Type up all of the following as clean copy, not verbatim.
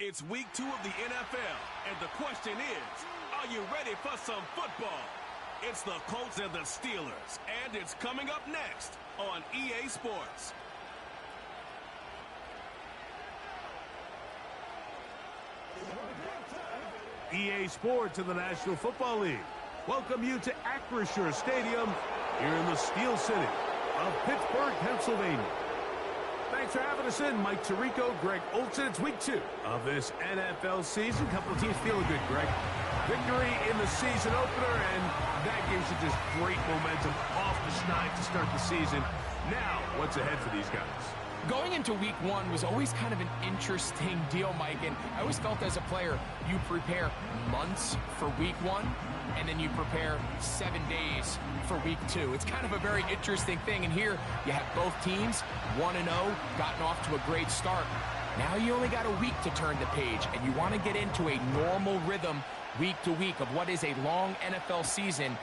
It's week 2 of the NFL, and the question is, are you ready for some football? It's the Colts and the Steelers, and it's coming up next on EA Sports. EA Sports in the National Football League welcome you to Acrisure Stadium here in the Steel City of Pittsburgh, Pennsylvania. Thanks for having us in. Mike Tirico, Greg Olsen. It's week 2 of this NFL season. Couple of teams feeling good, Greg. Victory in the season opener, and that gives you just great momentum off the schneid to start the season. Now, what's ahead for these guys? Going into week 1 was always kind of an interesting deal, Mike, and I always felt as a player, you prepare months for week 1, and then you prepare 7 days for week 2. It's kind of a very interesting thing, and here you have both teams, 1-0, gotten off to a great start. Now you only got a week to turn the page, and you want to get into a normal rhythm week to week of what is a long NFL season.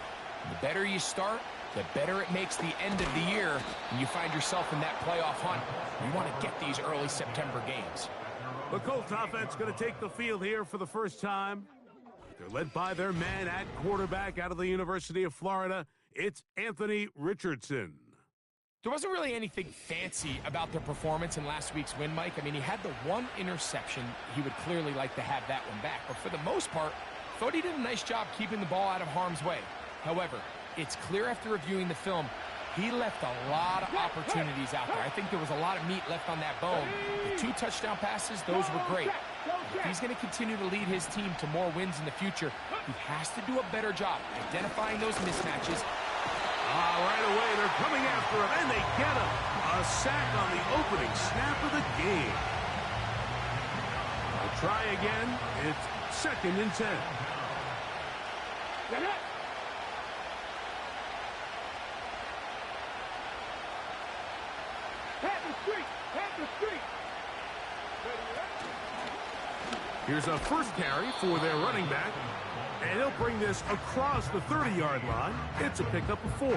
The better you start, the better it makes the end of the year, and you find yourself in that playoff hunt. You want to get these early September games. The Colts offense going to take the field here for the first time. They're led by their man at quarterback out of the University of Florida. It's Anthony Richardson. There wasn't really anything fancy about their performance in last week's win, Mike. I mean, he had the one interception. He would clearly like to have that one back. But for the most part, I thought he did a nice job keeping the ball out of harm's way. However, it's clear after reviewing the film, he left a lot of opportunities out there. I think there was a lot of meat left on that bone. The 2 touchdown passes, those were great. If he's going to continue to lead his team to more wins in the future, he has to do a better job identifying those mismatches. Right away, they're coming after him, and they get him. A sack on the opening snap of the game. They'll try again. It's 2nd and 10. Here's a first carry for their running back, and he'll bring this across the 30-yard line. It's a pickup of 4.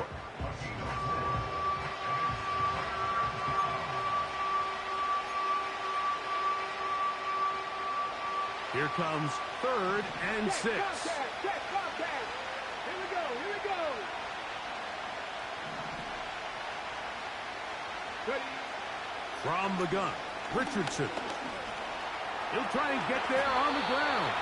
Here comes 3rd and 6. Here we go. Ready. From the gun, Richardson. He'll try and get there on the ground.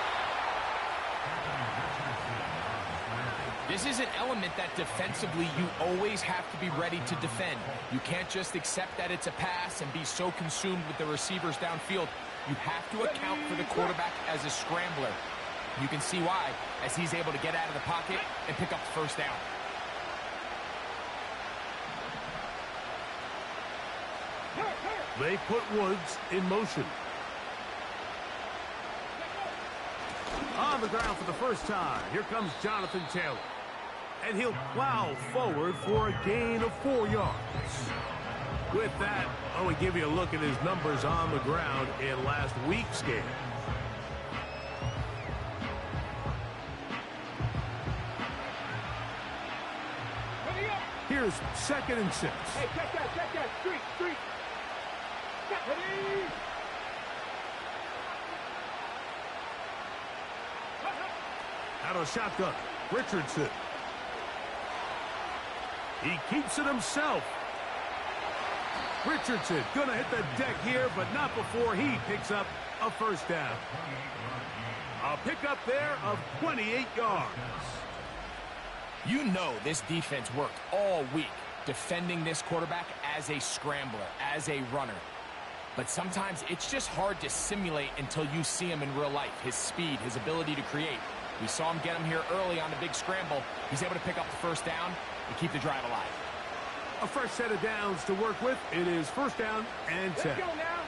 This is an element that defensively you always have to be ready to defend. You can't just accept that it's a pass and be so consumed with the receivers downfield. You have to account for the quarterback as a scrambler. You can see why, as he's able to get out of the pocket and pick up the first down. They put Woods in motion. On the ground for the first time, here comes Jonathan Taylor. And he'll plow forward for a gain of 4 yards. With that, I want to give you a look at his numbers on the ground in last week's game. Here's 2nd and 6. Hey, check that. Street. Ready. Out of the shotgun, Richardson. He keeps it himself. Richardson going to hit the deck here, but not before he picks up a first down. A pickup there of 28 yards. You know this defense worked all week defending this quarterback as a scrambler, as a runner. But sometimes it's just hard to simulate until you see him in real life. His speed, his ability to create. We saw him get him here early on the big scramble. He's able to pick up the first down and keep the drive alive. A fresh set of downs to work with. It is 1st down and 10. Let's go now.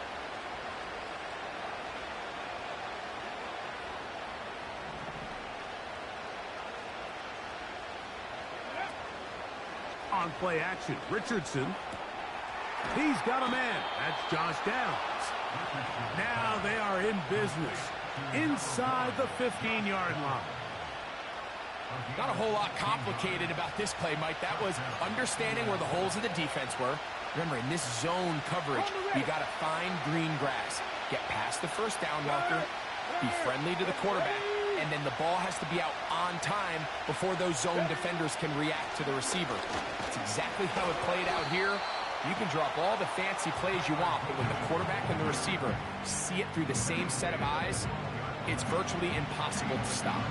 On play action, Richardson. He's got a man. That's Josh Downs. Now they are in business inside the 15-yard line. Not a whole lot complicated about this play, Mike. That was understanding where the holes of the defense were, Remember, in this zone coverage, you got to find green grass. Get past the first down marker, be friendly to the quarterback, and then the ball has to be out on time before those zone defenders can react to the receiver. That's exactly how it played out here. You can drop all the fancy plays you want, but when the quarterback and the receiver see it through the same set of eyes, it's virtually impossible to stop.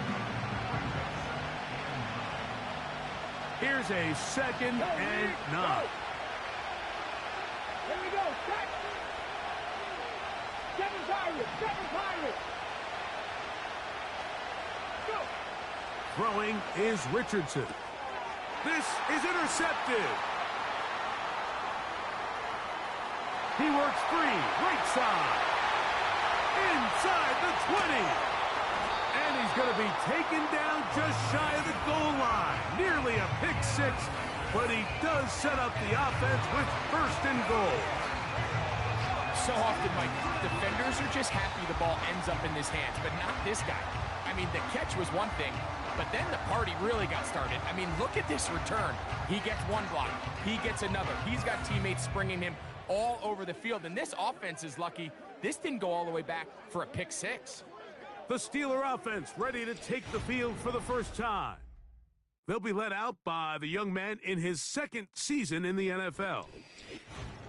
Here's a 2nd and 9. Here we go. Set. Seven Pirates. Go. Throwing is Richardson. This is intercepted. He works free, right side. Inside the 20. And he's going to be taken down just shy of the goal line. Nearly a pick six, but he does set up the offense with 1st and goal. So often, Mike, defenders are just happy the ball ends up in his hands, but not this guy. I mean, the catch was one thing, but then the party really got started. I mean, look at this return. He gets one block. He gets another. He's got teammates springing him all over the field, and this offense is lucky this didn't go all the way back for a pick six. The Steeler offense ready to take the field for the first time. They'll be led out by the young man in his 2nd season in the NFL.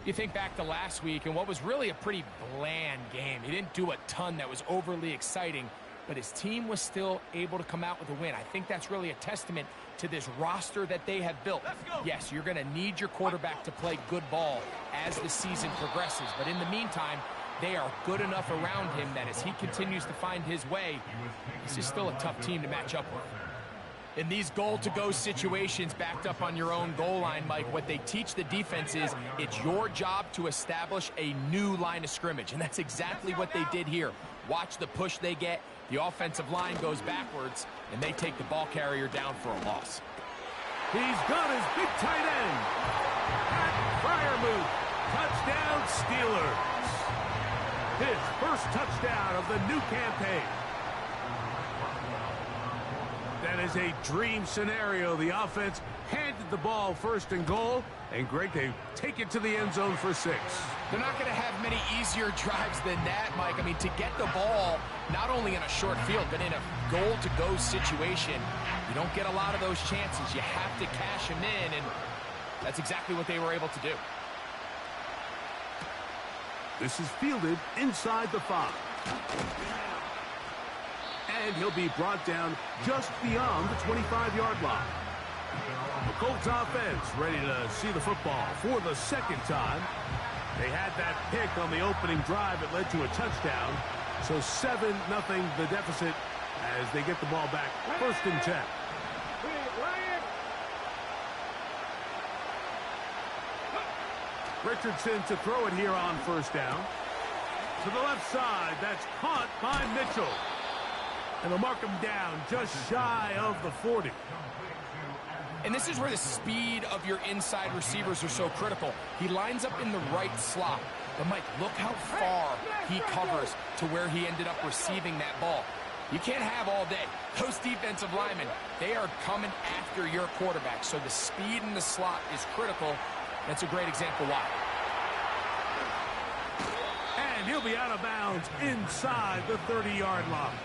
You think back to last week and what was really a pretty bland game. He didn't do a ton that was overly exciting, but his team was still able to come out with a win. I think that's really a testament to this roster that they have built. Yes, you're going to need your quarterback to play good ball as the season progresses, but in the meantime, they are good enough around him that as he continues to find his way, this is still a tough team to match up with. In these goal-to-go situations backed up on your own goal line, Mike, what they teach the defense is it's your job to establish a new line of scrimmage, and that's exactly what they did here. Watch the push they get. The offensive line goes backwards, and they take the ball carrier down for a loss. He's got his big tight end. Pat Freiermuth. Touchdown, Steelers. His first touchdown of the new campaign. That is a dream scenario. The offense handed the ball 1st and goal, and Greg, they take it to the end zone for 6. They're not going to have many easier drives than that, Mike. I mean, to get the ball, not only in a short field, but in a goal-to-go situation, you don't get a lot of those chances. You have to cash them in, and that's exactly what they were able to do. This is fielded inside the 5. And he'll be brought down just beyond the 25-yard line. The Colts offense ready to see the football for the 2nd time. They had that pick on the opening drive that led to a touchdown. So 7-0 the deficit as they get the ball back 1st and 10. Richardson to throw it here on 1st down. To the left side, that's caught by Mitchell. And they'll mark him down just shy of the 40. And this is where the speed of your inside receivers are so critical. He lines up in the right slot. But, Mike, look how far he covers to where he ended up receiving that ball. You can't have all day. Those defensive linemen, they are coming after your quarterback. So the speed in the slot is critical. That's a great example why. And he'll be out of bounds inside the 30-yard line.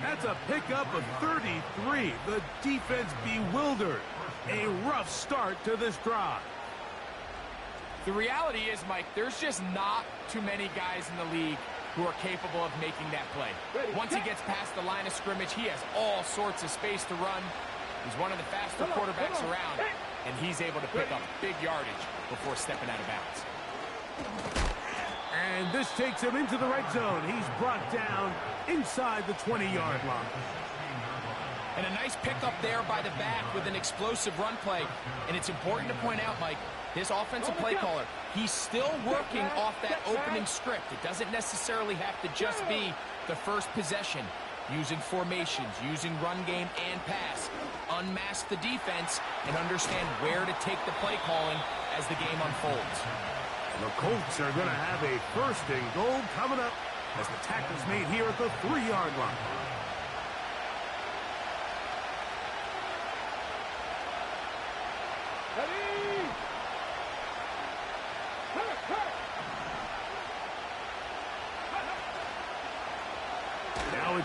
That's a pickup of 33. The defense bewildered. A rough start to this drive. The reality is, Mike, there's just not too many guys in the league who are capable of making that play. Once he gets past the line of scrimmage, he has all sorts of space to run. He's one of the faster quarterbacks around, and he's able to pick up big yardage before stepping out of bounds. And this takes him into the red zone. He's brought down inside the 20-yard line. And a nice pickup there by the back with an explosive run play. And it's important to point out, Mike, this offensive play caller, he's still working off that opening script. It doesn't necessarily have to just be the first possession. Using formations, using run game and pass. Unmask the defense and understand where to take the play calling as the game unfolds. The Colts are going to have a 1st and goal coming up as the tackle's made here at the 3-yard line.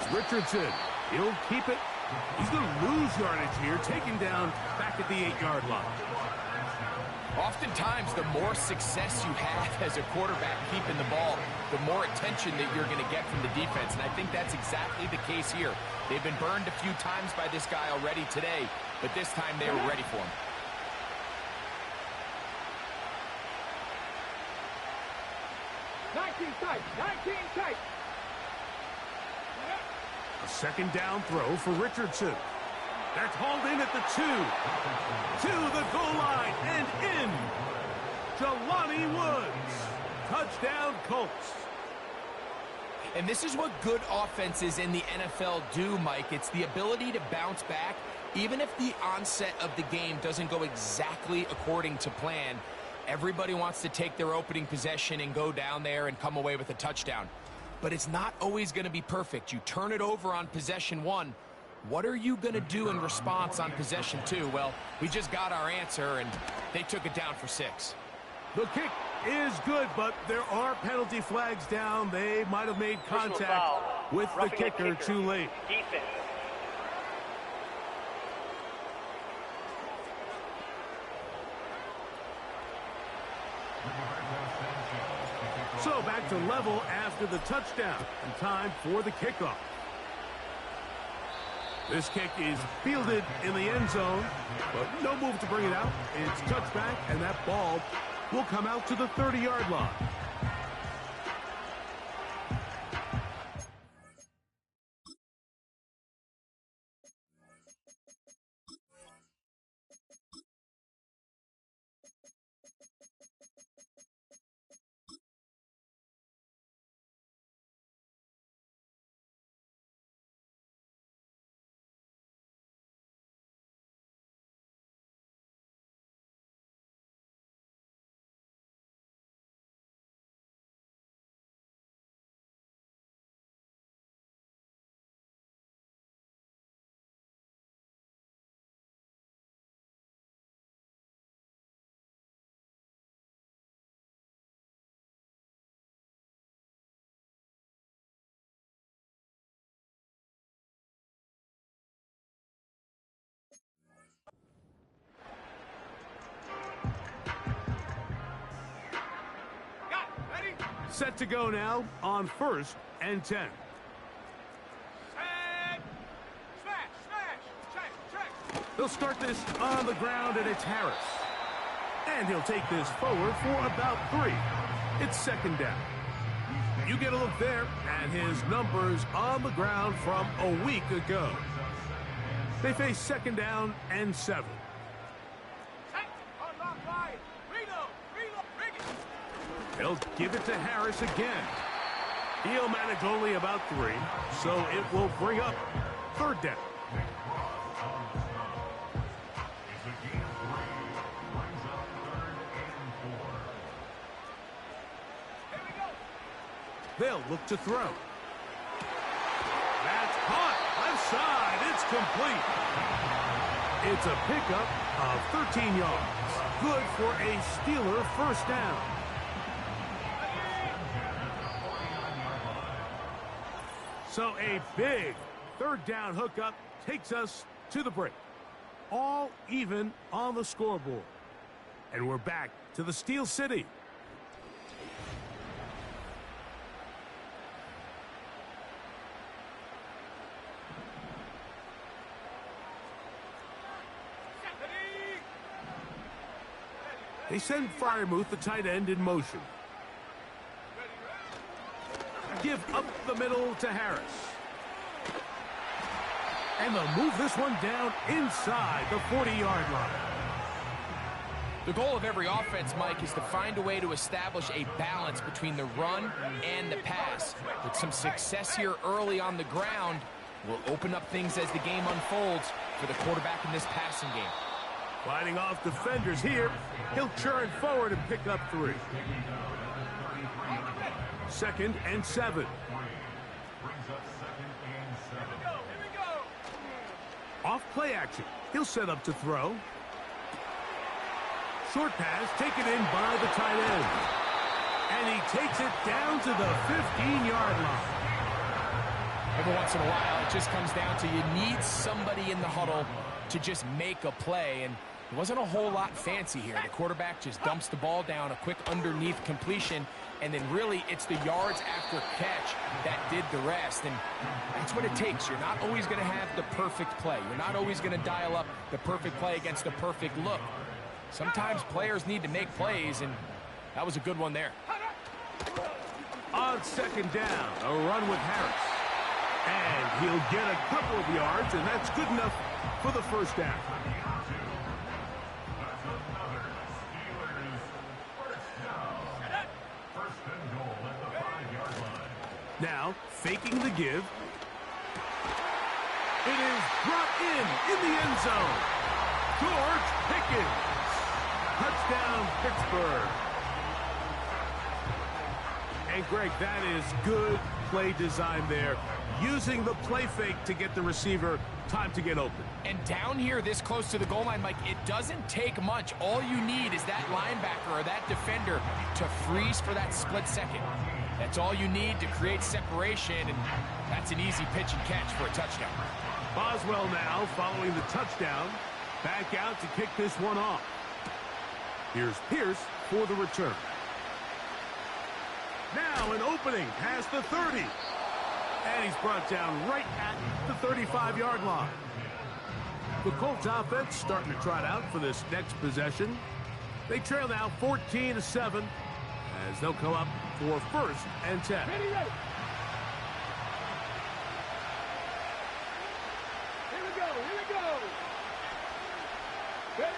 It's Richardson. He'll keep it. He's going to lose yardage here, taken down back at the 8-yard line. Oftentimes, the more success you have as a quarterback keeping the ball, the more attention that you're going to get from the defense. And I think that's exactly the case here. They've been burned a few times by this guy already today, but this time they were ready for him. Tight. 19 tight. A second down throw for Richardson. That's hauled in at the 2. To the goal line and in. Jelani Woods. Touchdown, Colts. And this is what good offenses in the NFL do, Mike. It's the ability to bounce back, even if the onset of the game doesn't go exactly according to plan. Everybody wants to take their opening possession and go down there and come away with a touchdown. But it's not always going to be perfect. You turn it over on possession 1. What are you going to do in response on possession 2? Well, we just got our answer, and they took it down for 6. The kick is good, but there are penalty flags down. They might have made contact with the kicker too late. Defense. So back to level after the touchdown, and time for the kickoff. This kick is fielded in the end zone, but no move to bring it out. It's touchback, and that ball will come out to the 30-yard line. Set to go now on 1st and 10. They'll start this on the ground, and it's Harris. And he'll take this forward for about 3. It's 2nd down. You get a look there at his numbers on the ground from a week ago. They face 2nd down and 7. They'll give it to Harris again. He'll manage only about 3, so it will bring up 3rd down. They'll look to throw. That's caught. Left side. It's complete. It's a pickup of 13 yards. Good for a Steeler 1st down. So a big 3rd down hookup takes us to the break. All even on the scoreboard. And we're back to the Steel City. They send Freiermuth, the tight end, in motion. Give up the middle to Harris. And they'll move this one down inside the 40-yard line. The goal of every offense, Mike, is to find a way to establish a balance between the run and the pass. With some success here early on the ground, will open up things as the game unfolds for the quarterback in this passing game. Fighting off defenders here. He'll churn forward and pick up 3. 2nd and 7. Off play action. He'll set up to throw. Short pass taken in by the tight end. And he takes it down to the 15-yard line. Every once in a while, it just comes down to you need somebody in the huddle to just make a play, and it wasn't a whole lot fancy here. The quarterback just dumps the ball down, a quick underneath completion, and then really it's the yards after catch that did the rest, and that's what it takes. You're not always going to have the perfect play. You're not always going to dial up the perfect play against the perfect look. Sometimes players need to make plays, and that was a good one there. On second down, a run with Harris. And he'll get a couple of yards, and that's good enough for the first down. Now, faking the give. It is brought in the end zone. George Pickens. Touchdown, Pittsburgh. And, Greg, that is good play design there. Using the play fake to get the receiver time to get open. And down here this close to the goal line, Mike, it doesn't take much. All you need is that linebacker or that defender to freeze for that split second. That's all you need to create separation, and that's an easy pitch and catch for a touchdown. Boswell now following the touchdown. Back out to kick this one off. Here's Pierce for the return. Now an opening past the 30. And he's brought down right at the 35-yard line. The Colts offense starting to trot out for this next possession. They trail now 14-7 as they'll come up for 1st and 10. Ready, ready. Here we go. Ready.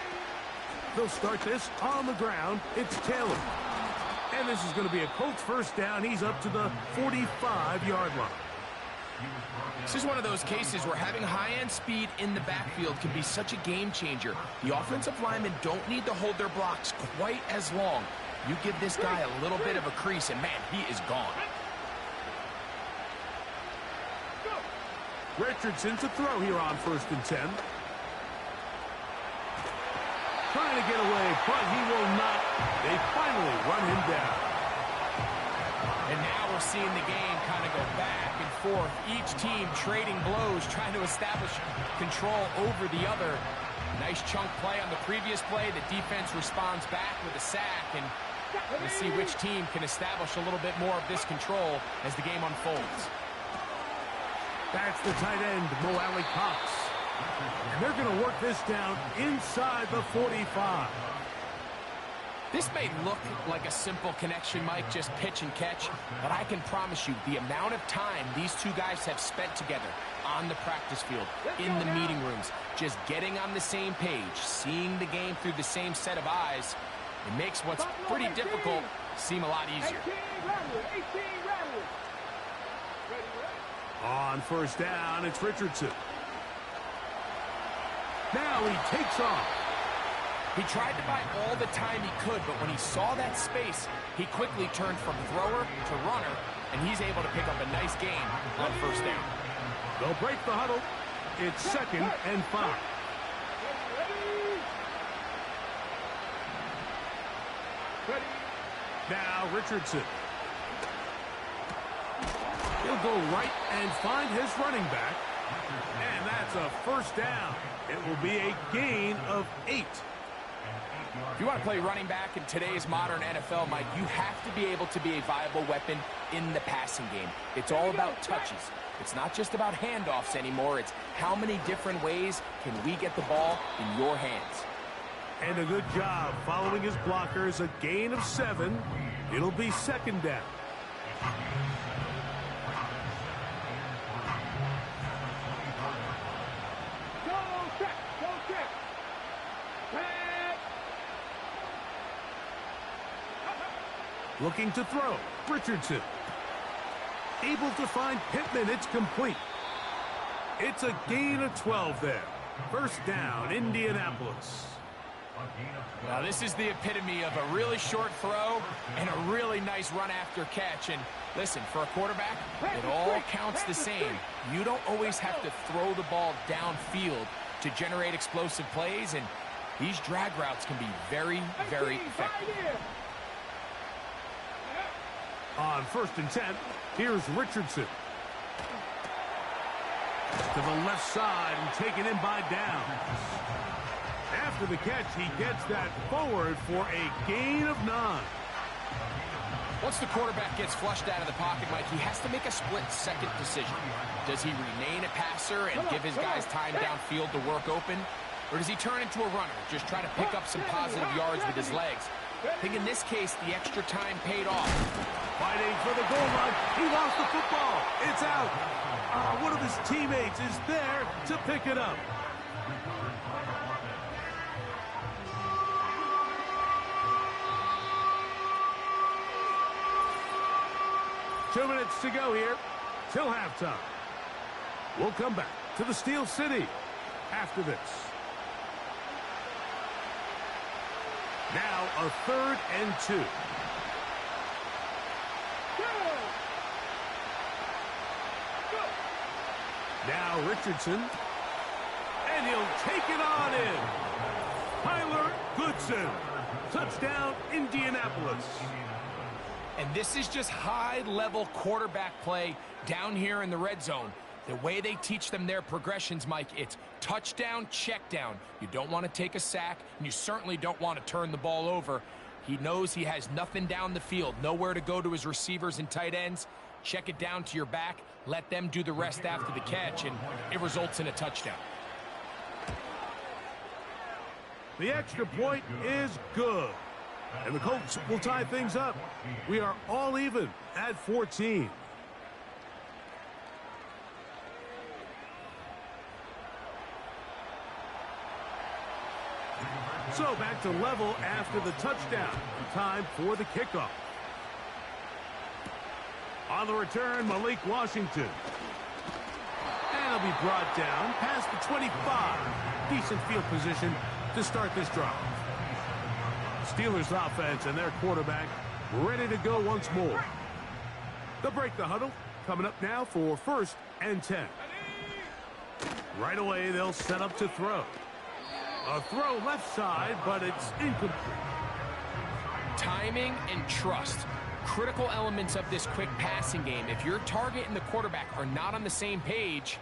They'll start this on the ground. It's Taylor. And this is going to be a Colts first down. He's up to the 45-yard line. This is one of those cases where having high-end speed in the backfield can be such a game changer. The offensive linemen don't need to hold their blocks quite as long. You give this guy a little bit of a crease, and man, he is gone. Richardson to throw here on 1st and 10. Trying to get away, but he will not. They finally run him down. And now we're seeing the game kind of go back and forth. Each team trading blows, trying to establish control over the other. Nice chunk play on the previous play. The defense responds back with a sack, and we'll see which team can establish a little bit more of this control as the game unfolds. That's the tight end, Mo Alley-Cox. And they're going to work this down inside the 45. This may look like a simple connection, Mike, just pitch and catch, but I can promise you the amount of time these two guys have spent together on the practice field, in the meeting rooms, just getting on the same page, seeing the game through the same set of eyes, it makes what's pretty difficult seem a lot easier. 18 Rattlers. On 1st down, it's Richardson. Now he takes off. He tried to buy all the time he could, but when he saw that space, he quickly turned from thrower to runner, and he's able to pick up a nice gain on 1st down. They'll break the huddle. It's 2nd and 5. Ready. Now Richardson. He'll go right and find his running back. And that's a 1st down. It will be a gain of 8. If you want to play running back in today's modern NFL, Mike, you have to be able to be a viable weapon in the passing game. It's all about touches. It's not just about handoffs anymore. It's how many different ways can we get the ball in your hands. And a good job following his blockers. A gain of 7. It'll be 2nd down. Go check. Looking to throw. Richardson. Able to find Pittman. It's complete. It's a gain of 12 there. 1st down, Indianapolis. Now, this is the epitome of a really short throw and a really nice run after catch. And listen, for a quarterback, it all counts the same. You don't always have to throw the ball downfield to generate explosive plays, and these drag routes can be very, very effective. On 1st and 10, here's Richardson. To the left side and taken in by down. After the catch, he gets that forward for a gain of 9. Once the quarterback gets flushed out of the pocket, Mike, he has to make a split-second decision. Does he remain a passer and give his guys time downfield to work open? Or does he turn into a runner, just try to pick up some positive yards with his legs? I think in this case, the extra time paid off. Fighting for the goal line. He lost the football. It's out. One of his teammates is there to pick it up. Two minutes to go here till halftime. We'll come back to the Steel City after this. Now a 3rd and 2. Now Richardson. And he'll take it on in. Tyler Goodson. Touchdown, Indianapolis. And this is just high-level quarterback play down here in the red zone. The way they teach them their progressions, Mike, it's touchdown, check down. You don't want to take a sack, and you certainly don't want to turn the ball over. He knows he has nothing down the field, nowhere to go to his receivers and tight ends. Check it down to your back, let them do the rest after the catch, and it results in a touchdown. The extra point is good. And the Colts will tie things up. We are all even at 14. So back to level after the touchdown. Time for the kickoff. On the return, Malik Washington. And he'll be brought down past the 25. Decent field position to start this drive. Steelers offense and their quarterback ready to go once more. They'll break the huddle. Coming up now for 1st and 10. Right away, they'll set up to throw. A throw left side, but it's incomplete. Timing and trust. Critical elements of this quick passing game. If your target and the quarterback are not on the same page,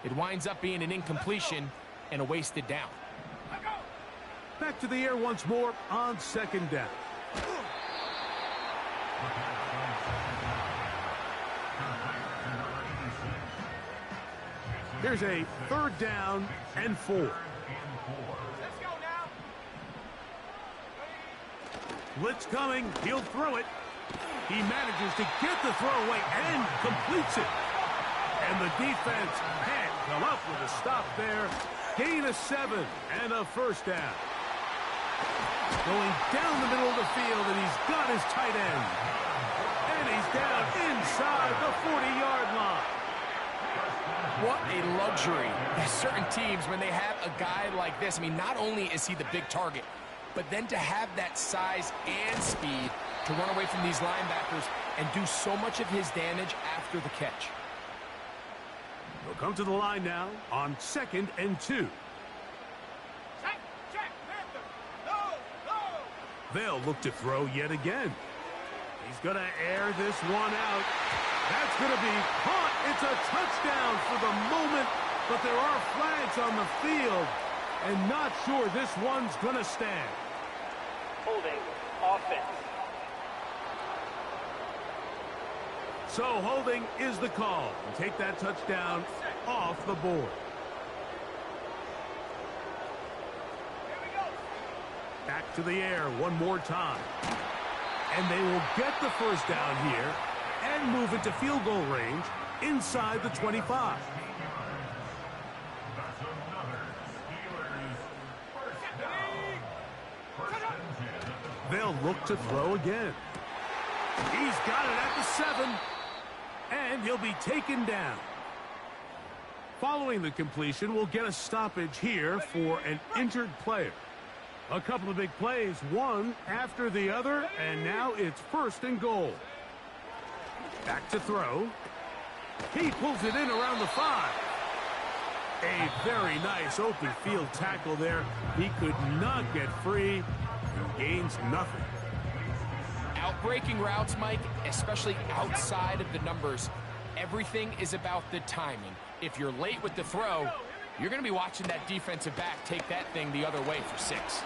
it winds up being an incompletion and a wasted down. Back to the air once more on 2nd down. Here's a 3rd down and 4. Let's go now. Blitz coming. He'll throw it. He manages to get the throw away and completes it. And the defense can't come up with a stop there. Gain of 7 and a 1st down. Going down the middle of the field, and he's got his tight end. And he's down inside the 40-yard line. What a luxury. There's certain teams, when they have a guy like this, I mean, not only is he the big target, but then to have that size and speed to run away from these linebackers and do so much of his damage after the catch. We'll come to the line now on 2nd and 2. They'll look to throw yet again. He's going to air this one out. That's going to be caught. It's a touchdown for the moment, but there are flags on the field, and not sure this one's going to stand. Holding offense. So holding is the call. Take that touchdown off the board. Back to the air one more time. And they will get the 1st down here and move it to field goal range inside the 25. They'll look to throw again. He's got it at the 7. And he'll be taken down. Following the completion, we'll get a stoppage here for an injured player. A couple of big plays, one after the other, and now it's 1st and goal. Back to throw. He pulls it in around the 5. A very nice open field tackle there. He could not get free and gains nothing. Outbreaking routes, Mike, especially outside of the numbers, everything is about the timing. if you're late with the throw, you're going to be watching that defensive back take that thing the other way for 6.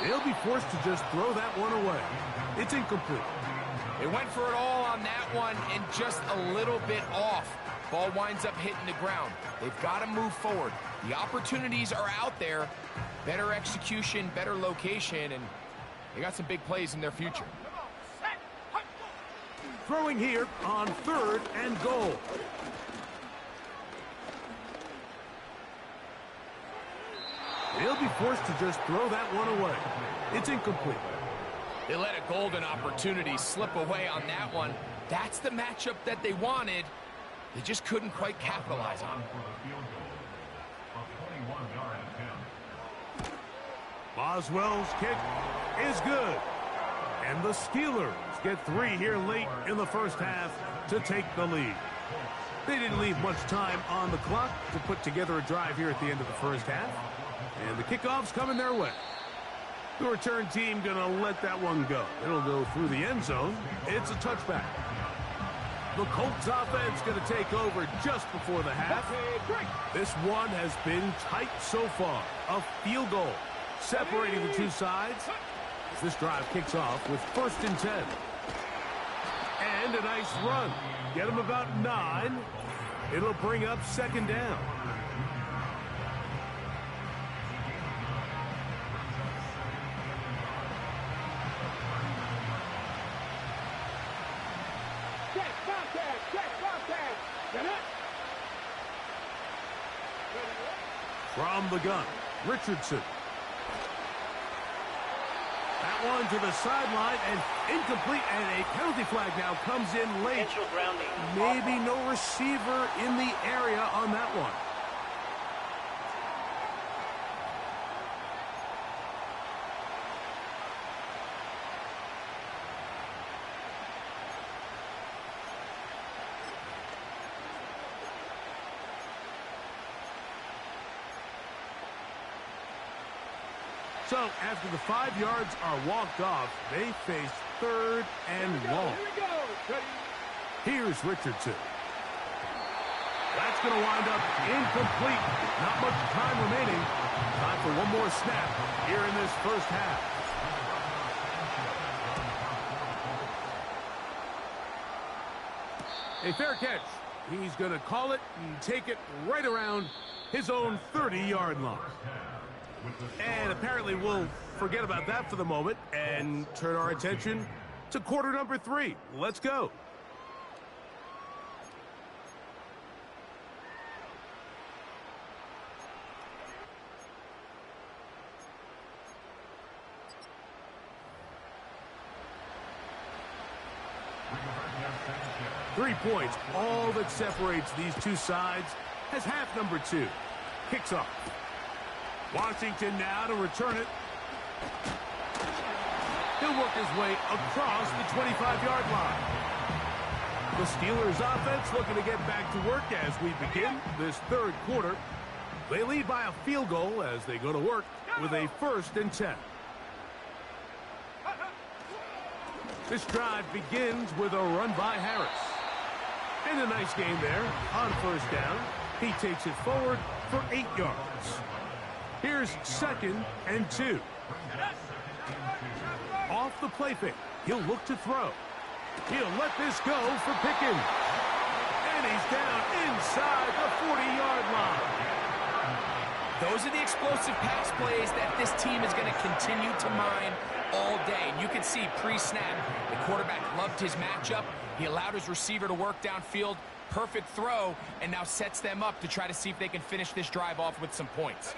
They'll be forced to just throw that one away. It's incomplete. They went for it all on that one and just a little bit off. Ball winds up hitting the ground. They've got to move forward. The opportunities are out there. Better execution, better location, and they got some big plays in their future. Throwing here on 3rd and goal. They'll be forced to just throw that one away. It's incomplete. They let a golden opportunity slip away on that one. That's the matchup that they wanted. They just couldn't quite capitalize on it. Boswell's kick is good. And the Steelers get 3 here late in the first half to take the lead. They didn't leave much time on the clock to put together a drive here at the end of the first half. And the kickoff's coming their way. The return team going to let that one go. It'll go through the end zone. It's a touchback. The Colts offense going to take over just before the half. This one has been tight so far. A field goal separating the two sides as this drive kicks off with 1st and 10. And a nice run. Get them about 9. It'll bring up 2nd down. From the gun, Richardson. That one to the sideline and incomplete, and a penalty flag now comes in late. Maybe no receiver in the area on that one. So, after the 5 yards are walked off, they face 3rd and long. Here's Richardson. That's going to wind up incomplete. Not much time remaining. Time for one more snap here in this first half. A fair catch. He's going to call it and take it right around his own 30-yard line. And apparently we'll forget about that for the moment and turn our attention to quarter number 3. Let's go. Three points, all that separates these two sides, as half number 2 kicks off. Washington now to return it. He'll work his way across the 25-yard line. The Steelers offense looking to get back to work as we begin this 3rd quarter. They lead by a field goal as they go to work with a 1st and 10. This drive begins with a run by Harris. And a nice game there on 1st down. He takes it forward for 8 yards. Here's 2nd and 2. Off the play fake. He'll look to throw. He'll let this go for Pickens. And he's down inside the 40-yard line. Those are the explosive pass plays that this team is going to continue to mine all day. And you can see pre-snap, the quarterback loved his matchup. He allowed his receiver to work downfield. Perfect throw, and now sets them up to try to see if they can finish this drive off with some points.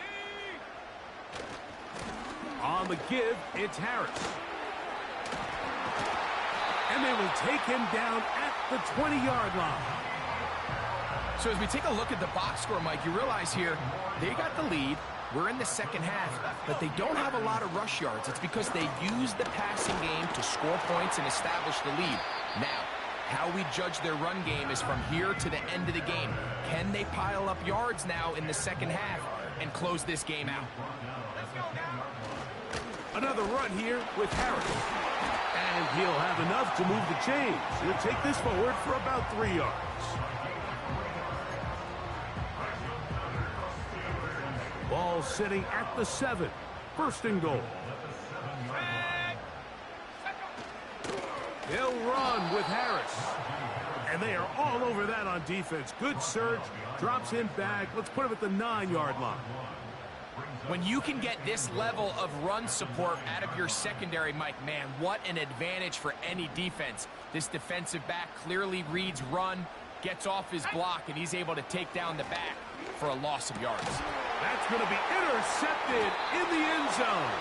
On the give, it's Harris. And they will take him down at the 20-yard line. So as we take a look at the box score, Mike, you realize here, they got the lead. We're in the second half, but they don't have a lot of rush yards. It's because they use the passing game to score points and establish the lead. Now, how we judge their run game is from here to the end of the game. Can they pile up yards now in the second half and close this game out? Another run here with Harris. And he'll have enough to move the chains. He'll take this forward for about 3 yards. Ball sitting at the 7. First and goal. They'll run with Harris. And they are all over that on defense. Good surge. Drops him back. Let's put him at the 9-yard line. When you can get this level of run support out of your secondary, Mike, man, what an advantage for any defense. This defensive back clearly reads run, gets off his block, and he's able to take down the back for a loss of yards. That's going to be intercepted in the end zone.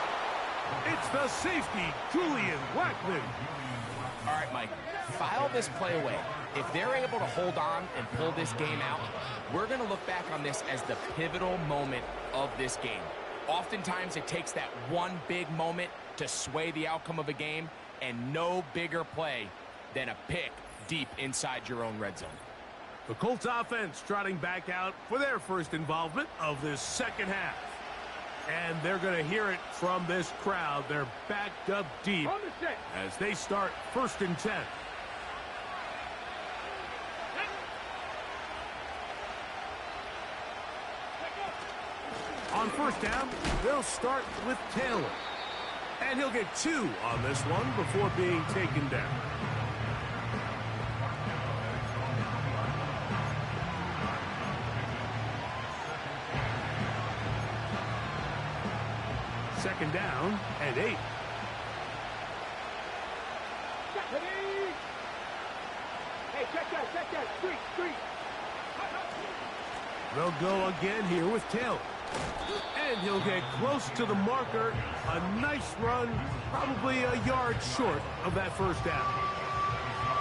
It's the safety, Julian Blackmon. All right, Mike, file this play away. If they're able to hold on and pull this game out, we're going to look back on this as the pivotal moment of this game. Oftentimes, it takes that one big moment to sway the outcome of a game, and no bigger play than a pick deep inside your own red zone. The Colts offense trotting back out for their first involvement of this second half. And they're going to hear it from this crowd. They're backed up deep as they start 1st and 10. On first down, they'll start with Taylor. And he'll get 2 on this one before being taken down. Second down and 8. Hey, check that, street. They'll go again here with Taylor. And he'll get close to the marker. A nice run, probably a yard short of that first down.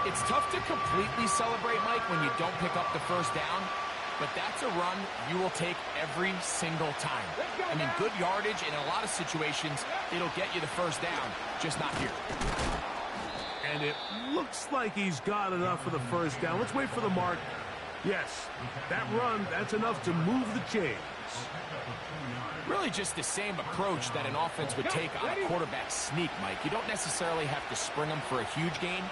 It's tough to completely celebrate, Mike, when you don't pick up the first down, but that's a run you will take every single time. I mean, good yardage, in a lot of situations, it'll get you the first down, just not here. And it looks like he's got enough for the first down. Let's wait for the mark. Yes, that run, that's enough to move the chains. Really just the same approach that an offense would take on a quarterback sneak, Mike. You don't necessarily have to spring them for a huge gain.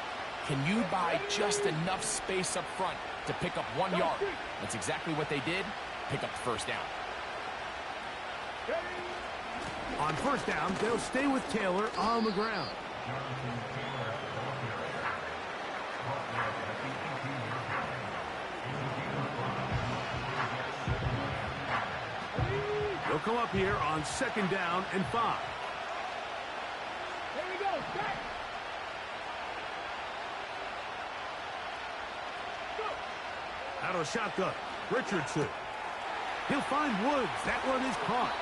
Can you buy just enough space up front to pick up 1 yard? That's exactly what they did. Pick up the first down. On first down, they'll stay with Taylor on the ground. They'll come up here on 2nd down and 5. Here we go, set. Out of the shotgun, Richardson. He'll find Woods. That one is caught.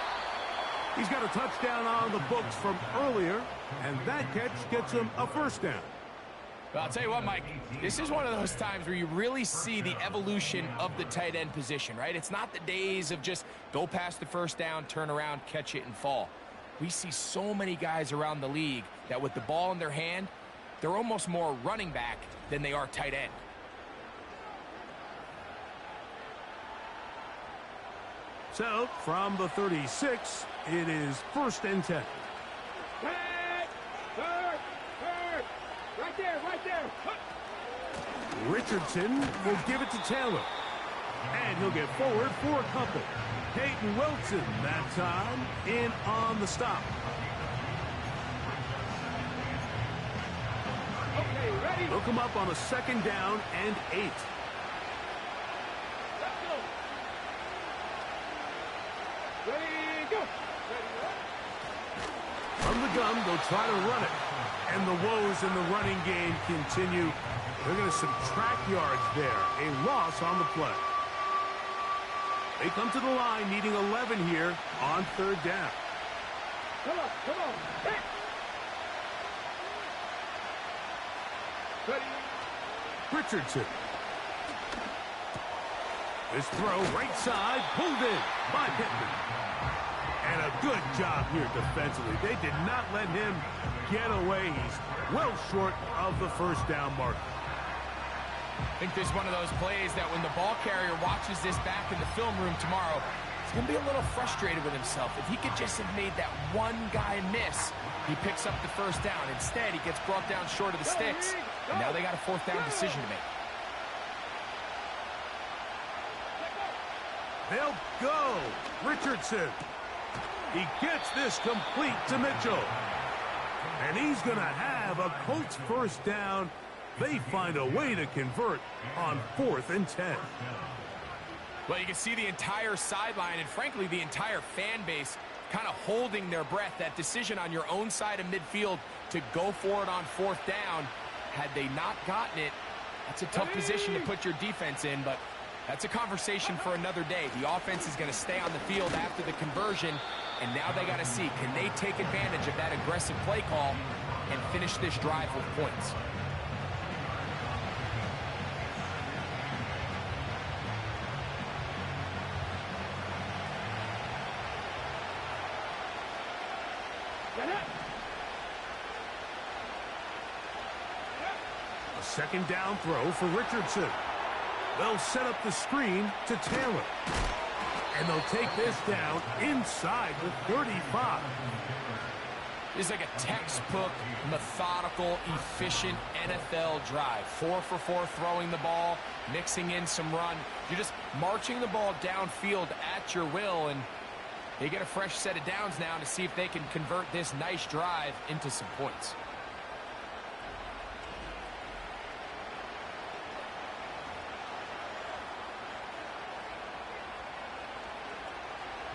He's got a touchdown on the books from earlier, and that catch gets him a first down. Well, I'll tell you what, Mike, this is one of those times where you really see the evolution of the tight end position, right? It's not the days of just go past the first down, turn around, catch it, and fall. We see so many guys around the league that with the ball in their hand, they're almost more running back than they are tight end. So, from the 36, it is 1st and 10. Right there. Richardson will give it to Taylor. And he'll get forward for a couple. Peyton Wilson that time in on the stop. Okay, ready. They'll come up on a 2nd down and 8. Let's go. Ready, go. From the gun, they'll try to run it. And the woes in the running game continue. They're going to subtract yards there. A loss on the play. They come to the line needing 11 here on 3rd down. Come on. Hit. Ready. Richardson. This throw right side, pulled in by Pittman. And a good job here defensively. They did not let him get away. He's well short of the first down mark. I think this is one of those plays that when the ball carrier watches this back in the film room tomorrow, he's going to be a little frustrated with himself. If he could just have made that one guy miss, he picks up the first down. Instead, he gets brought down short of the sticks, and now they got a 4th down decision to make. They'll go. Richardson He gets this complete to Mitchell. And he's going to have a Colts first down. They find a way to convert on 4th and 10. Well, you can see the entire sideline and, frankly, the entire fan base kind of holding their breath. That decision on your own side of midfield to go for it on 4th down, had they not gotten it, that's a tough position to put your defense in, but that's a conversation for another day. The offense is going to stay on the field after the conversion, and now they got to see, can they take advantage of that aggressive play call and finish this drive with points? A second down throw for Richardson. They'll set up the screen to Taylor. And they'll take this down inside the 35. This is like a textbook, methodical, efficient NFL drive. 4 for 4 throwing the ball, mixing in some run. You're just marching the ball downfield at your will, and they get a fresh set of downs now to see if they can convert this nice drive into some points.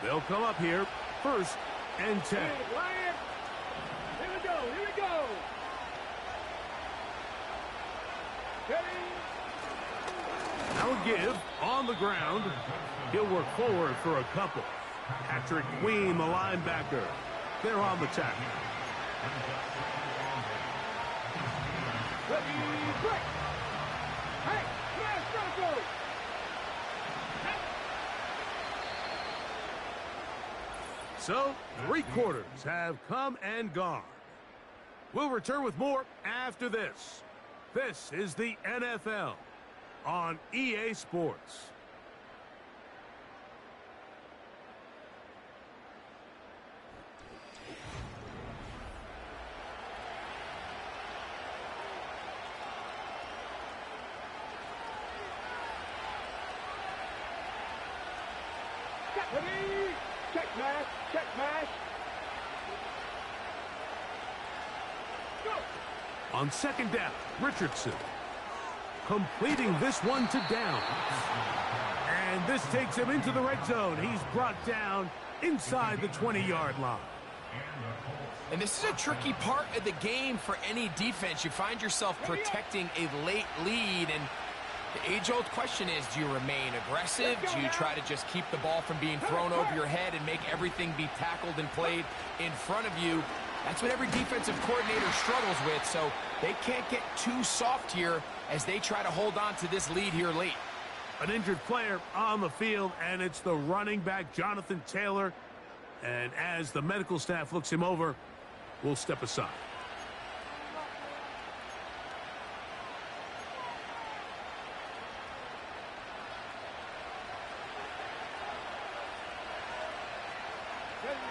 They'll come up here, 1st and 10. Here we go, here we go. Ready? Now a give on the ground. He'll work forward for a couple. Patrick Queen, the linebacker. They're on the tackle. Ready, break. Hey, smash, Bronco. So, 3 quarters have come and gone. We'll return with more after this. This is the NFL on EA Sports. Ready? Check mash, check mash. Go. On 2nd down, Richardson completing this one to down. And this takes him into the red zone. He's brought down inside the 20-yard line. And this is a tricky part of the game for any defense. You find yourself protecting a late lead, and the age-old question is, do you remain aggressive? Do you try to just keep the ball from being thrown over your head and make everything be tackled and played in front of you? That's what every defensive coordinator struggles with, so they can't get too soft here as they try to hold on to this lead here late. An injured player on the field, and it's the running back, Jonathan Taylor. And as the medical staff looks him over, we'll step aside.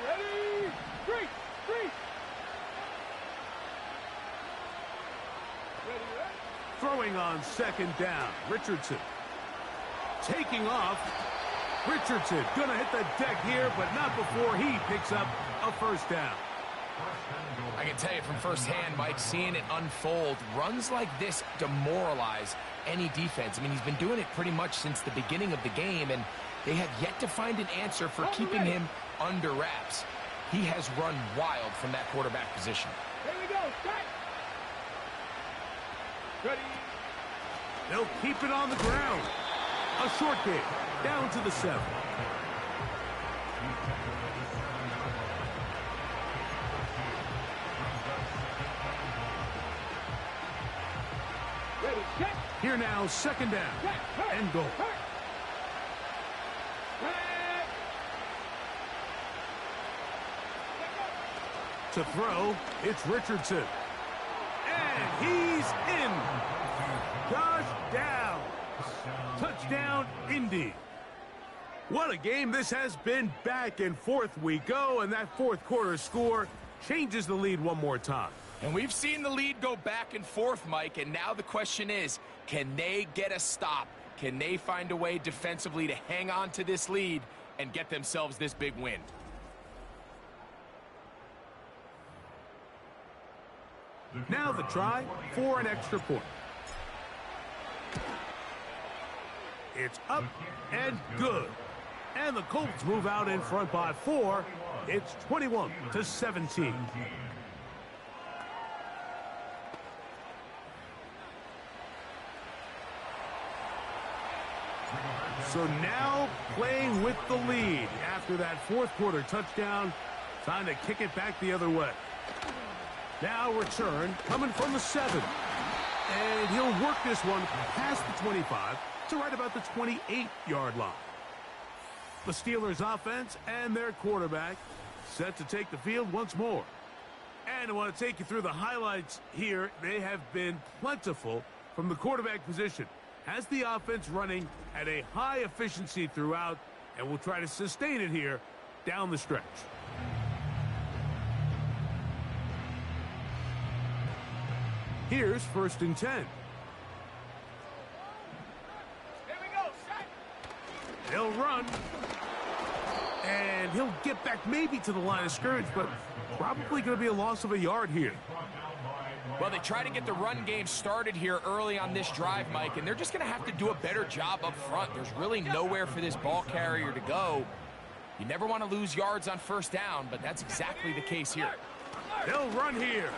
Ready? Three. Ready? Throwing on 2nd down, Richardson. Taking off. Richardson gonna hit the deck here, but not before he picks up a 1st down. I can tell you from firsthand, Mike, seeing it unfold, runs like this demoralize any defense. I mean, he's been doing it pretty much since the beginning of the game, and they have yet to find an answer for keeping him under wraps. He has run wild from that quarterback position. Here we go, set. Ready? They'll keep it on the ground. A short game, down to the 7. Ready, check. Here now, 2nd down, and goal. To throw, it's Richardson. And he's in. Josh Downs. Touchdown, Indy. What a game this has been. Back and forth we go, and that 4th quarter score changes the lead one more time. And we've seen the lead go back and forth, Mike, and now the question is, can they get a stop? Can they find a way defensively to hang on to this lead and get themselves this big win? Now the try for an extra point. It's up and good. And the Colts move out in front by 4. It's 21-17. So now playing with the lead after that fourth quarter touchdown. Time to kick it back the other way. Now return coming from the 7. And he'll work this one past the 25 to right about the 28-yard line. The Steelers offense and their quarterback set to take the field once more. And I want to take you through the highlights here. They have been plentiful from the quarterback position. Has the offense running at a high efficiency throughout, and we'll try to sustain it here down the stretch. Here's 1st and 10. Here we go, set. He'll run. And he'll get back maybe to the line of scrimmage, but probably going to be a loss of a yard here. Well, they try to get the run game started here early on this drive, Mike, and they're just going to have to do a better job up front. There's really nowhere for this ball carrier to go. You never want to lose yards on 1st down, but that's exactly the case here. They'll run here.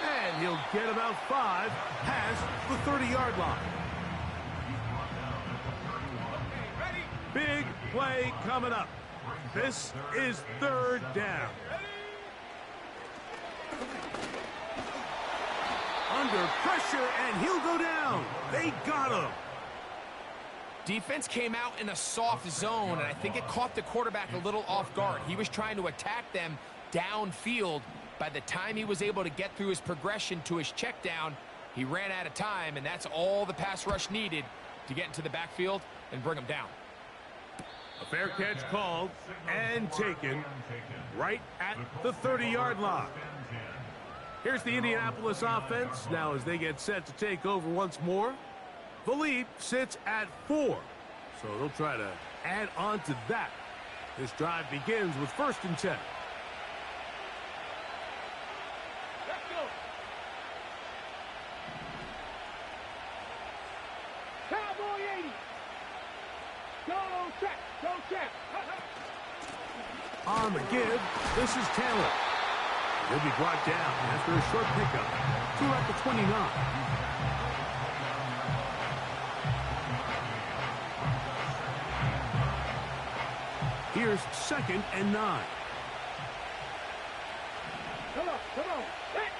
And he'll get about 5 past the 30-yard line. Big play coming up. This is 3rd down. Under pressure, and he'll go down. They got him. Defense came out in a soft zone, and I think it caught the quarterback a little off guard. He was trying to attack them downfield. By the time he was able to get through his progression to his check down, he ran out of time, and that's all the pass rush needed to get into the backfield and bring him down. A fair catch called and taken right at the 30-yard line. Here's the Indianapolis offense now as they get set to take over once more. The lead sits at 4, so they'll try to add on to that. This drive begins with 1st and 10. Let's go. Cowboy 80. Go check. Go check. On the give, this is Taylor. He'll be brought down after a short pickup to at the 29. Here's 2nd and 9. Come on. Hit.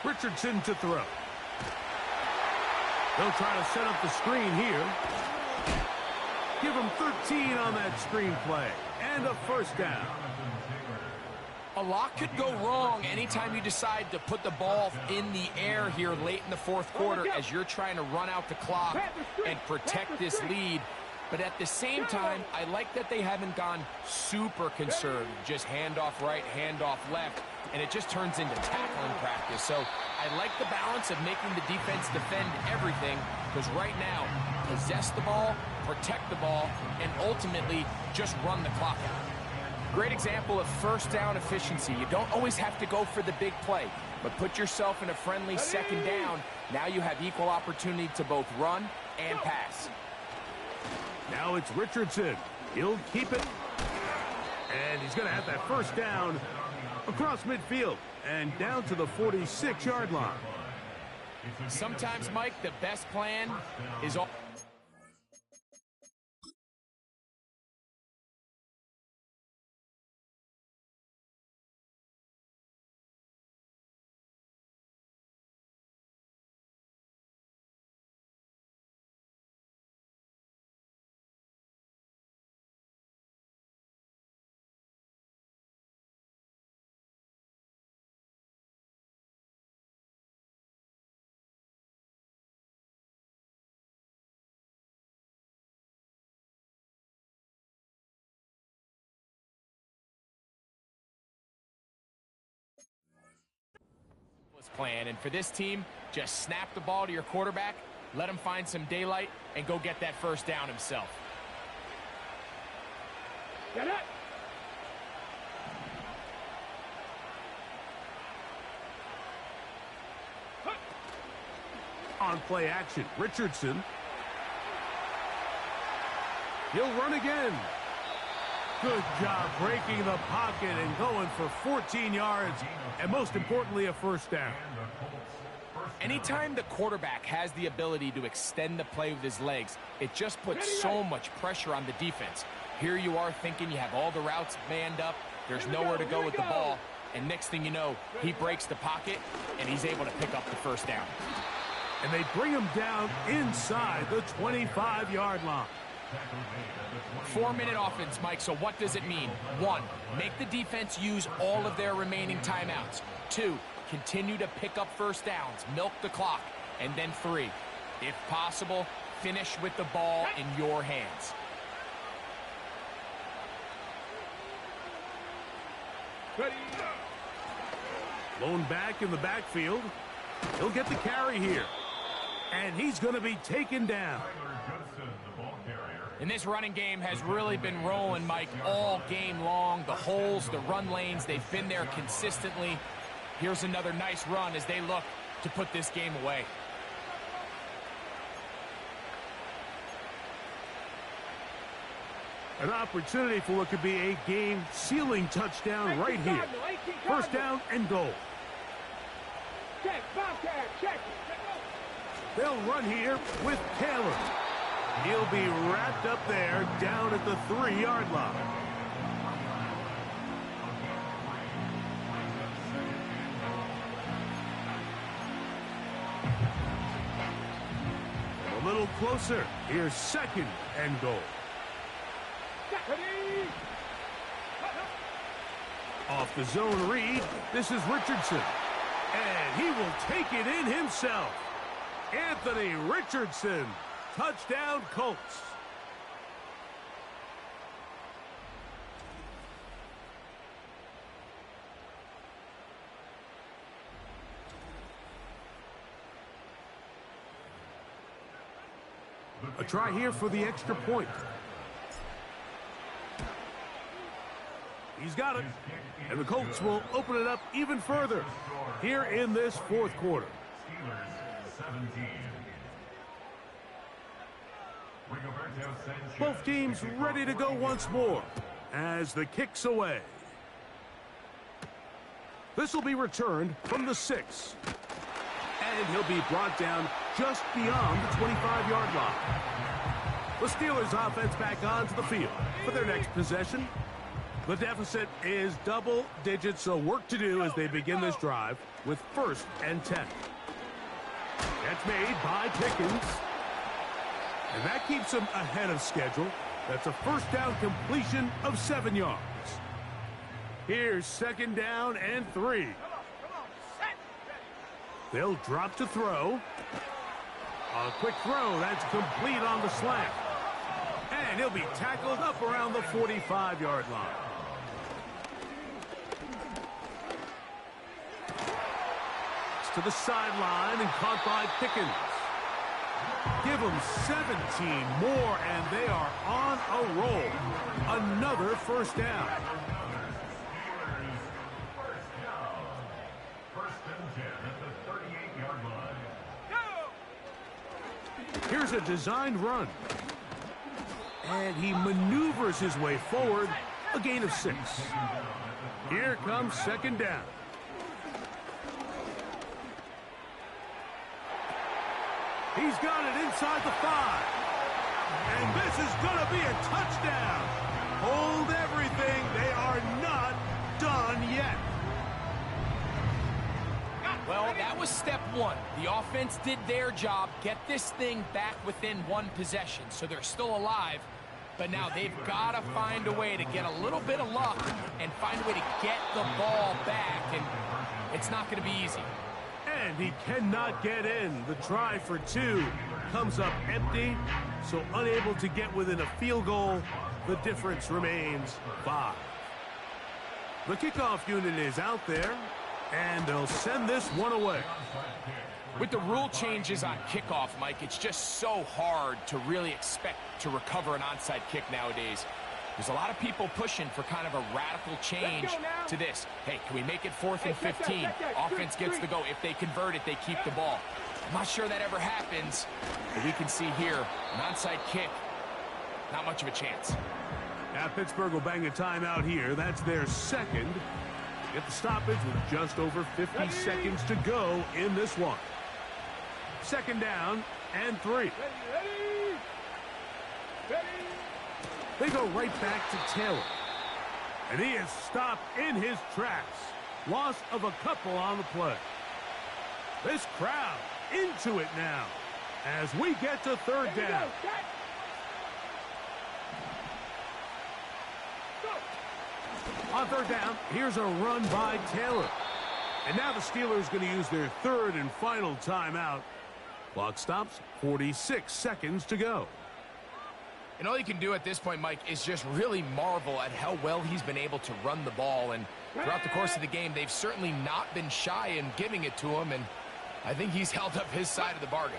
Richardson to throw. They'll try to set up the screen here. Give him 13 on that screen play. And a 1st down. A lot could go wrong anytime you decide to put the ball in the air here late in the 4th quarter as you're trying to run out the clock and protect this lead. But at the same time, I like that they haven't gone super conservative. Just handoff right, handoff left, and it just turns into tackling practice. So I like the balance of making the defense defend everything, because right now, possess the ball, protect the ball, and ultimately just run the clock out. Great example of 1st down efficiency. You don't always have to go for the big play, but put yourself in a friendly 2nd down. Now you have equal opportunity to both run and pass. Now it's Richardson. He'll keep it. And he's going to have that 1st down across midfield and down to the 46-yard line. Sometimes, Mike, the best plan is all. Plan. And for this team, just snap the ball to your quarterback, let him find some daylight, and go get that 1st down himself. Get it. On play action, Richardson. He'll run again. Good job breaking the pocket and going for 14 yards, and most importantly, a first down. Anytime the quarterback has the ability to extend the play with his legs, it just puts so much pressure on the defense. Here you are thinking you have all the routes manned up, there's nowhere to go with the ball, and next thing you know, he breaks the pocket, and he's able to pick up the first down. And they bring him down inside the 25-yard line. 4-minute offense, Mike, so what does it mean? 1, make the defense use all of their remaining timeouts. 2, continue to pick up first downs, milk the clock. And then 3, if possible, finish with the ball in your hands. Lone back in the backfield. He'll get the carry here. And he's going to be taken down. And this running game has really been rolling, Mike, all game long. The holes, the run lanes, they've been there consistently. Here's another nice run as they look to put this game away. An opportunity for what could be a game-sealing touchdown right here. First down and goal. Check, Bobcat, check. They'll run here with Taylor. He'll be wrapped up there down at the 3-yard line. A little closer. Here's second and goal. Off the zone read, this is Richardson. And he will take it in himself. Anthony Richardson. Touchdown, Colts. A try here for the extra point. He's got it. And the Colts will open it up even further here in this fourth quarter. Both teams ready to go once more as the kick's away. This will be returned from the 6. And he'll be brought down just beyond the 25-yard line. The Steelers offense back onto the field for their next possession. The deficit is double digits, so work to do as they begin this drive with 1st and 10. That's made by Pickens. And that keeps him ahead of schedule. That's a first down completion of 7 yards. Here's 2nd down and 3. They'll drop to throw. A quick throw. That's complete on the slant. And he'll be tackled up around the 45-yard line. It's to the sideline and caught by Pickens. Give them 17 more, and they are on a roll. Another first down. Here's a designed run. And he maneuvers his way forward, a gain of 6. Here comes 2nd down. He's got it inside the 5. And this is going to be a touchdown. Hold everything. They are not done yet. Well, that was step 1. The offense did their job, get this thing back within 1 possession. So they're still alive, but now they've got to find a way to get a little bit of luck and find a way to get the ball back, and it's not going to be easy. And he cannot get in. The try for 2 comes up empty, so unable to get within a field goal. The difference remains 5. The kickoff unit is out there, and they'll send this one away. With the rule changes on kickoff, Mike, it's just so hard to really expect to recover an onside kick nowadays. There's a lot of people pushing for kind of a radical change to this. Hey, can we make it 4th and 15? Offense gets the go. If they convert it, they keep the ball. I'm not sure that ever happens, but we can see here, an onside kick, not much of a chance. Now Pittsburgh will bang a timeout here. That's their second. Get the stoppage with just over 50 seconds to go in this one. 2nd down and 3. They go right back to Taylor. And he is stopped in his tracks. Loss of a couple on the play. This crowd into it now as we get to 3rd down. On 3rd down, here's a run by Taylor. And now the Steelers going to use their 3rd and final timeout. Clock stops, 46 seconds to go. And all you can do at this point, Mike, is just really marvel at how well he's been able to run the ball. And throughout the course of the game, they've certainly not been shy in giving it to him. And I think he's held up his side of the bargain.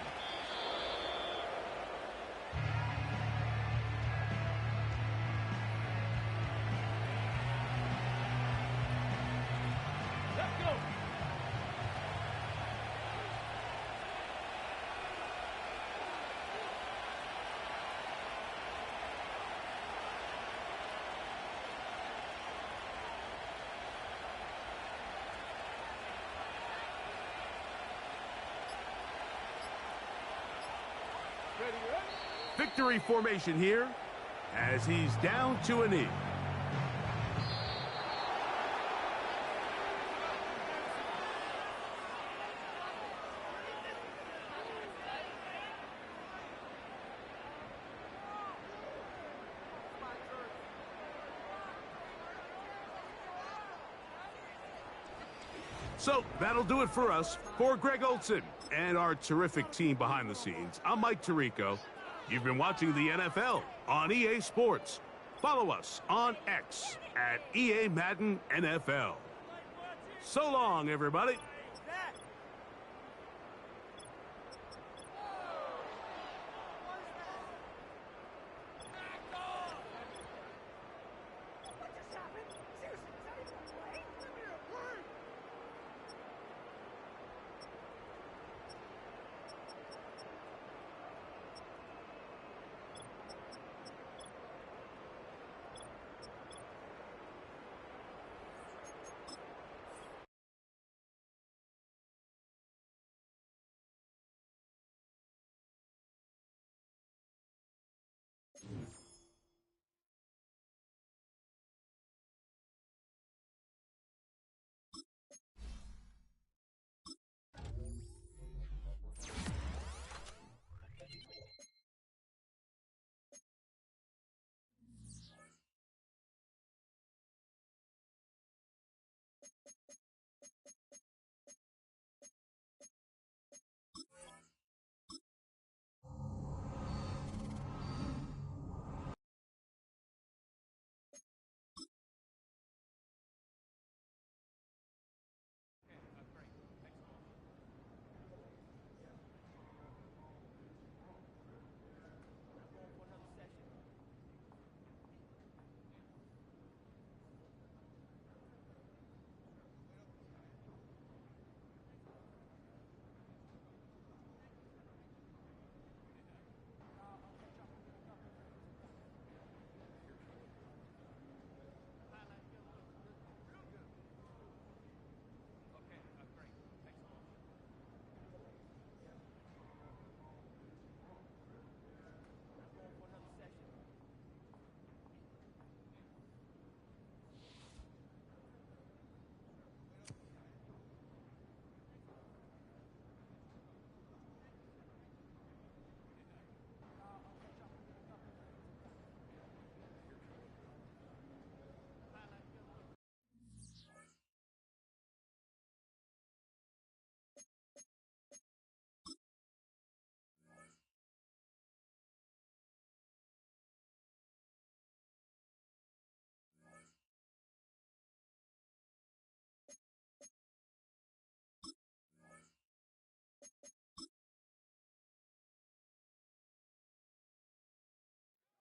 Victory formation here as he's down to a knee. So that'll do it for us. For Greg Olsen and our terrific team behind the scenes, I'm Mike Tirico. You've been watching the NFL on EA Sports. Follow us on X at EA Madden NFL. So long, everybody.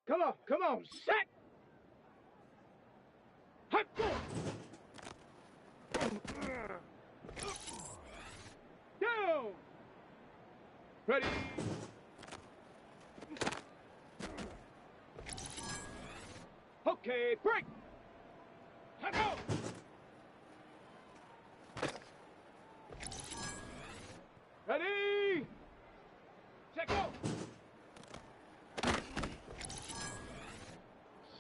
Come on, set! Hut, go. Down. Ready. Okay, break. Hut, go. Ready. Set, go.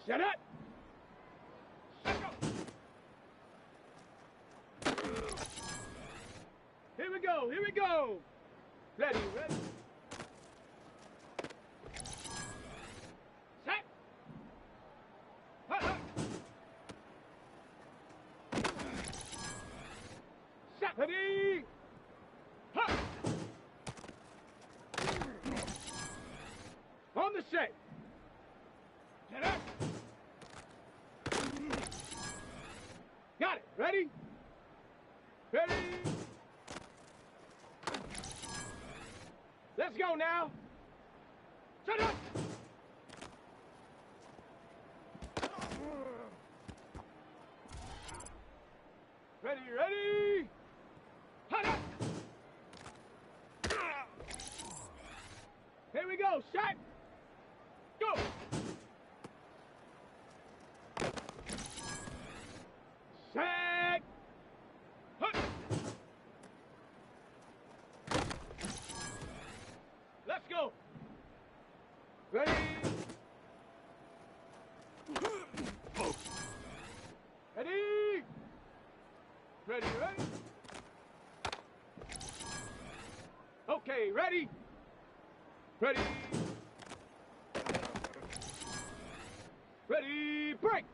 Set it. Set, go. Here we go. Here we go. Ready, ready. Set. Hut, hut. Set. Ready. Hut. On the set. Set up. Got it. Ready? Ready? Let's go now. Set up. Ready, ready? Hut up. Here we go. Set. Go. Set. Hut. Let's go. Ready. Ready. Ready, ready. Okay, ready. Ready. Ready, break.